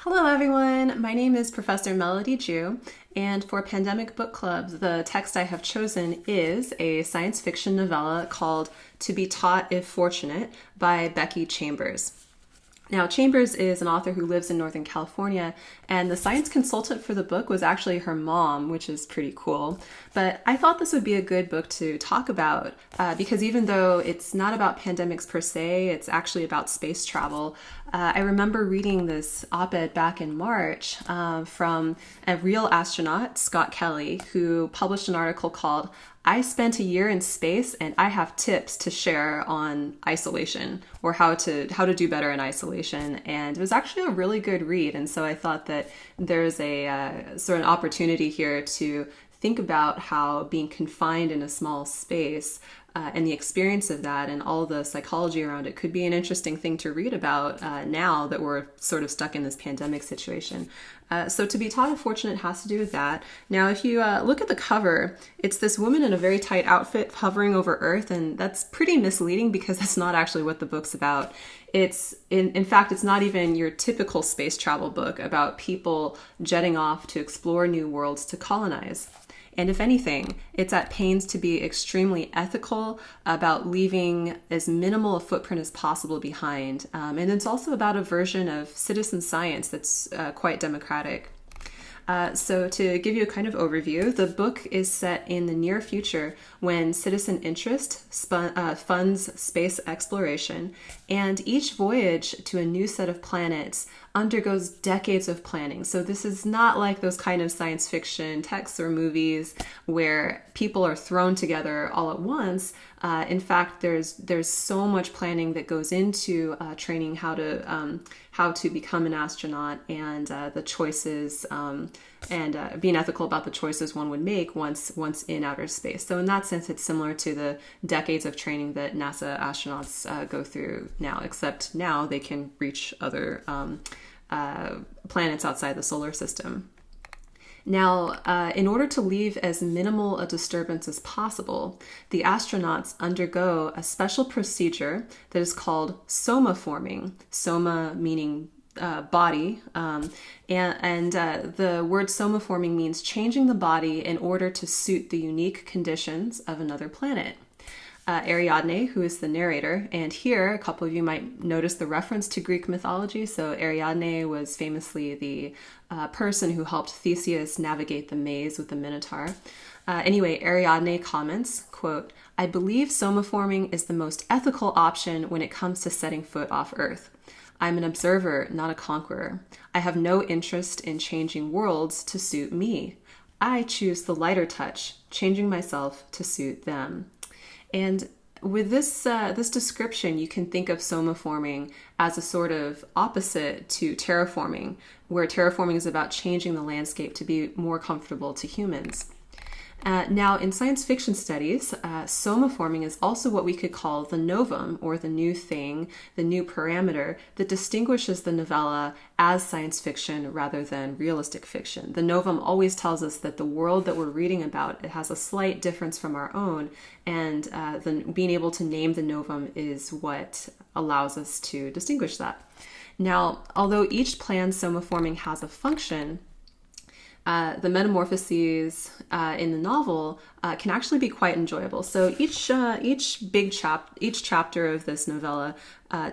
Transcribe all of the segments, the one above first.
Hello, everyone. My name is Professor Melody Jew, and for Pandemic Book Club, the text I have chosen is a science fiction novella called To Be Taught If Fortunate by Becky Chambers. Now, Chambers is an author who lives in Northern California, and the science consultant for the book was actually her mom, which is pretty cool. But I thought this would be a good book to talk about because even though it's not about pandemics per se, it's actually about space travel. I remember reading this op-ed back in March from a real astronaut, Scott Kelly, who published an article called I spent a year in space and I have tips to share on isolation or how to do better in isolation. And it was actually a really good read. And so I thought that there's a sort of an opportunity here to think about how being confined in a small space and the experience of that and all the psychology around it could be an interesting thing to read about now that we're sort of stuck in this pandemic situation. So To Be Taught If Fortunate has to do with that. Now, if you look at the cover, it's this woman in a very tight outfit hovering over Earth, and that's pretty misleading because that's not actually what the book's about. It's in fact, it's not even your typical space travel book about people jetting off to explore new worlds to colonize. And if anything, it's at pains to be extremely ethical about leaving as minimal a footprint as possible behind. And it's also about a version of citizen science that's quite democratic. So to give you a kind of overview, the book is set in the near future when citizen interest funds space exploration, and each voyage to a new set of planets undergoes decades of planning. So this is not like those kind of science fiction texts or movies where people are thrown together all at once. In fact, there's so much planning that goes into training how to become an astronaut and the choices and being ethical about the choices one would make once in outer space. So in that sense, it's similar to the decades of training that NASA astronauts go through now, except now they can reach other planets outside the solar system. Now, in order to leave as minimal a disturbance as possible, the astronauts undergo a special procedure that is called Somaforming. Soma meaning body, and the word Somaforming means changing the body in order to suit the unique conditions of another planet. Ariadne, who is the narrator, and here a couple of you might notice the reference to Greek mythology. So Ariadne was famously the person who helped Theseus navigate the maze with the Minotaur. Anyway, Ariadne comments, quote, "I believe somaforming is the most ethical option when it comes to setting foot off Earth. I'm an observer, not a conqueror. I have no interest in changing worlds to suit me. I choose the lighter touch, changing myself to suit them." And with this description, you can think of somaforming as a sort of opposite to terraforming, where terraforming is about changing the landscape to be more comfortable to humans. Now, in science fiction studies, somaforming is also what we could call the novum, or the new thing, the new parameter that distinguishes the novella as science fiction rather than realistic fiction. The novum always tells us that the world that we're reading about, it has a slight difference from our own, and being able to name the novum is what allows us to distinguish that. Now, although each planned somaforming has a function, the metamorphoses in the novel can actually be quite enjoyable. So each chapter of this novella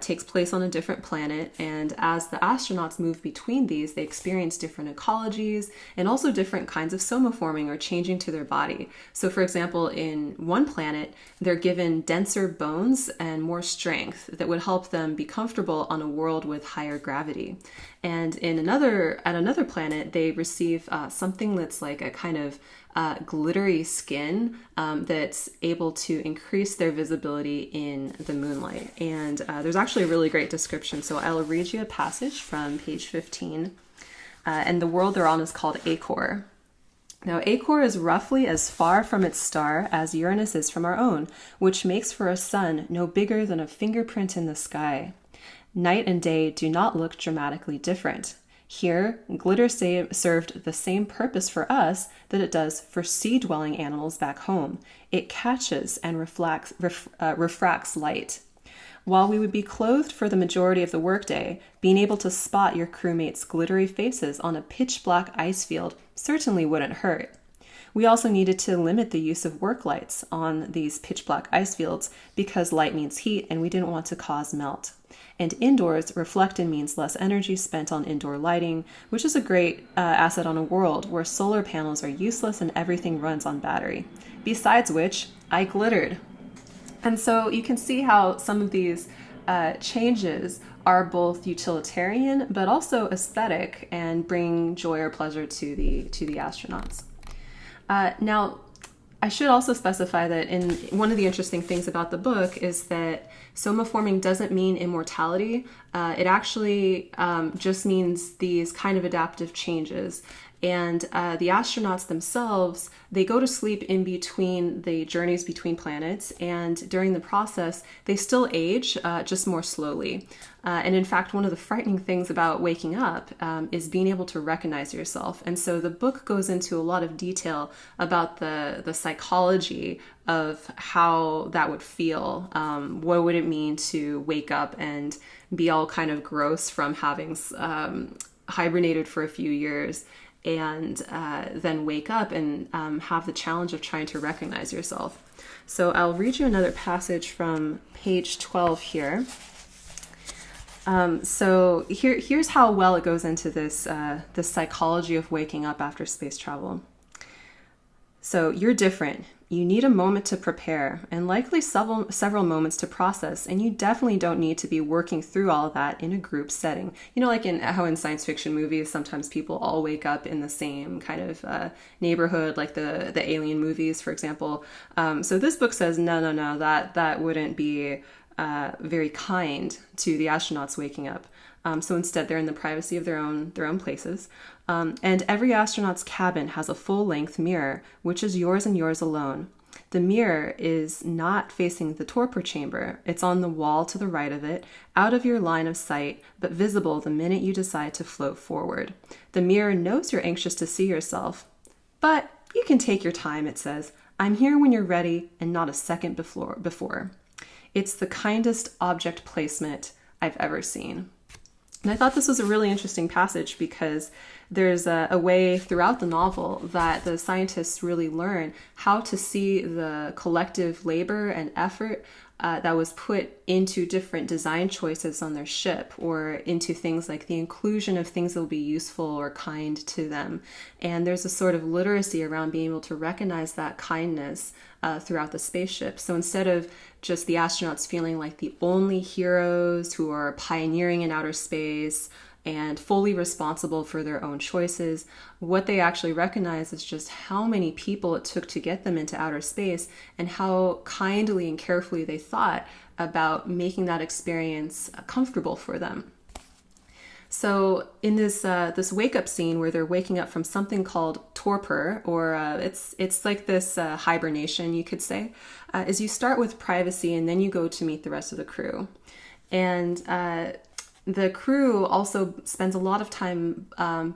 takes place on a different planet, and as the astronauts move between these, they experience different ecologies and also different kinds of somaforming or changing to their body. So for example, in one planet, they're given denser bones and more strength that would help them be comfortable on a world with higher gravity. And at another planet, they receive something that's like a kind of glittery skin that's able to increase their visibility in the moonlight. And there's actually a really great description. So I'll read you a passage from page 15. And the world they're on is called Acor. Now, Acor is roughly as far from its star as Uranus is from our own, which makes for a sun no bigger than a fingerprint in the sky. Night and day do not look dramatically different. Here, glitter served the same purpose for us that it does for sea-dwelling animals back home. It catches and refracts light. While we would be clothed for the majority of the workday, being able to spot your crewmates' glittery faces on a pitch black ice field certainly wouldn't hurt. We also needed to limit the use of work lights on these pitch black ice fields because light means heat and we didn't want to cause melt. And indoors, reflected means less energy spent on indoor lighting, which is a great asset on a world where solar panels are useless and everything runs on battery. Besides which, I glittered. And so you can see how some of these changes are both utilitarian but also aesthetic and bring joy or pleasure to the astronauts. Now, I should also specify that one of the interesting things about the book is that Somaforming doesn't mean immortality. It actually just means these kind of adaptive changes. And the astronauts themselves, they go to sleep in between the journeys between planets, and during the process, they still age, just more slowly. And in fact, one of the frightening things about waking up is being able to recognize yourself. And so the book goes into a lot of detail about the psychology of how that would feel. What would it mean to wake up and be all kind of gross from having hibernated for a few years, and then wake up and have the challenge of trying to recognize yourself. So I'll read you another passage from page 12 here. So here's how well it goes into this psychology of waking up after space travel. So you're different. You need a moment to prepare and likely several moments to process, and you definitely don't need to be working through all of that in a group setting. You know, like how in science fiction movies, sometimes people all wake up in the same kind of neighborhood, like the Alien movies, for example. So this book says, no, that wouldn't be very kind to the astronauts waking up. So instead, they're in the privacy of their own places. And every astronaut's cabin has a full-length mirror, which is yours and yours alone. The mirror is not facing the torpor chamber. It's on the wall to the right of it, out of your line of sight, but visible the minute you decide to float forward. The mirror knows you're anxious to see yourself, but you can take your time, it says. I'm here when you're ready and not a second before. It's the kindest object placement I've ever seen. And I thought this was a really interesting passage because there's a way throughout the novel that the scientists really learn how to see the collective labor and effort that was put into different design choices on their ship, or into things like the inclusion of things that will be useful or kind to them. And there's a sort of literacy around being able to recognize that kindness throughout the spaceship. So instead of just the astronauts feeling like the only heroes who are pioneering in outer space and fully responsible for their own choices, what they actually recognize is just how many people it took to get them into outer space and how kindly and carefully they thought about making that experience comfortable for them. So in this wake-up scene where they're waking up from something called torpor, or it's like this hibernation, you could say, is you start with privacy and then you go to meet the rest of the crew. And the crew also spends a lot of time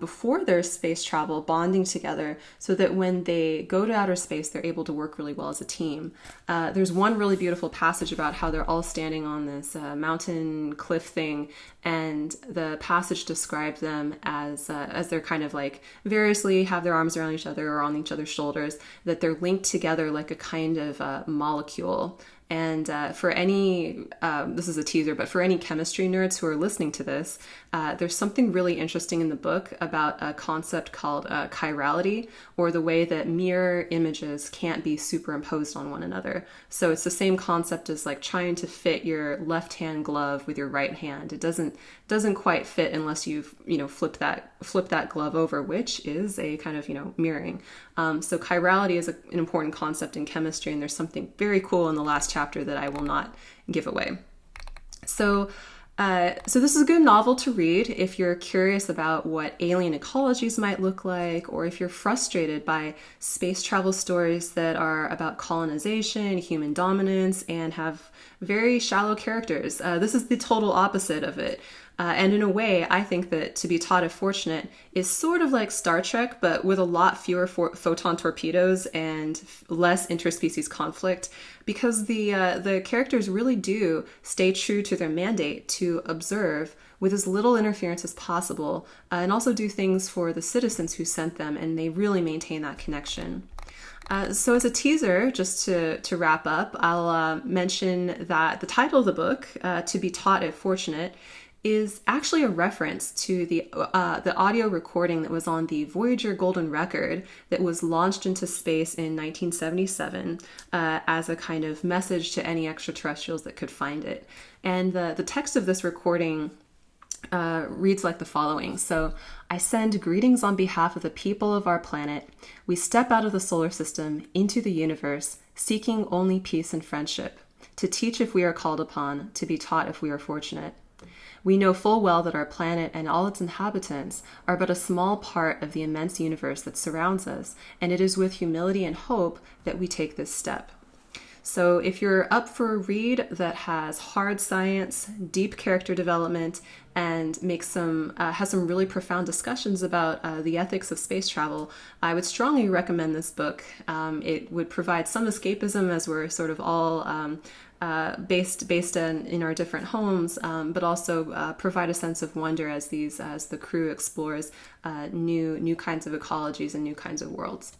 before their space travel bonding together so that when they go to outer space, they're able to work really well as a team. There's one really beautiful passage about how they're all standing on this mountain cliff thing, and the passage describes them as they're kind of like variously have their arms around each other or on each other's shoulders, that they're linked together like a kind of molecule. And for any, this is a teaser, but for any chemistry nerds who are listening to this, there's something really interesting in the book about a concept called chirality, or the way that mirror images can't be superimposed on one another. So it's the same concept as like trying to fit your left-hand glove with your right hand. It doesn't quite fit unless you've flip that glove over, which is a kind of mirroring. So chirality is an important concept in chemistry, and there's something very cool in the last chapter that I will not give away. So this is a good novel to read if you're curious about what alien ecologies might look like, or if you're frustrated by space travel stories that are about colonization, human dominance, and have very shallow characters. This is the total opposite of it. And in a way, I think that To Be Taught If Fortunate is sort of like Star Trek, but with a lot fewer photon torpedoes and less interspecies conflict, because the characters really do stay true to their mandate to observe with as little interference as possible, and also do things for the citizens who sent them, and they really maintain that connection. So as a teaser, just to wrap up, I'll mention that the title of the book, To Be Taught If Fortunate, is actually a reference to the audio recording that was on the Voyager Golden Record that was launched into space in 1977 as a kind of message to any extraterrestrials that could find it. And the text of this recording reads like the following. So, I send greetings on behalf of the people of our planet. We step out of the solar system into the universe, seeking only peace and friendship, to teach if we are called upon, to be taught if we are fortunate. We know full well that our planet and all its inhabitants are but a small part of the immense universe that surrounds us, and it is with humility and hope that we take this step. So if you're up for a read that has hard science, deep character development, and has some really profound discussions about the ethics of space travel, I would strongly recommend this book. It would provide some escapism as we're sort of all based in our different homes, but also provide a sense of wonder as the crew explores new kinds of ecologies and new kinds of worlds.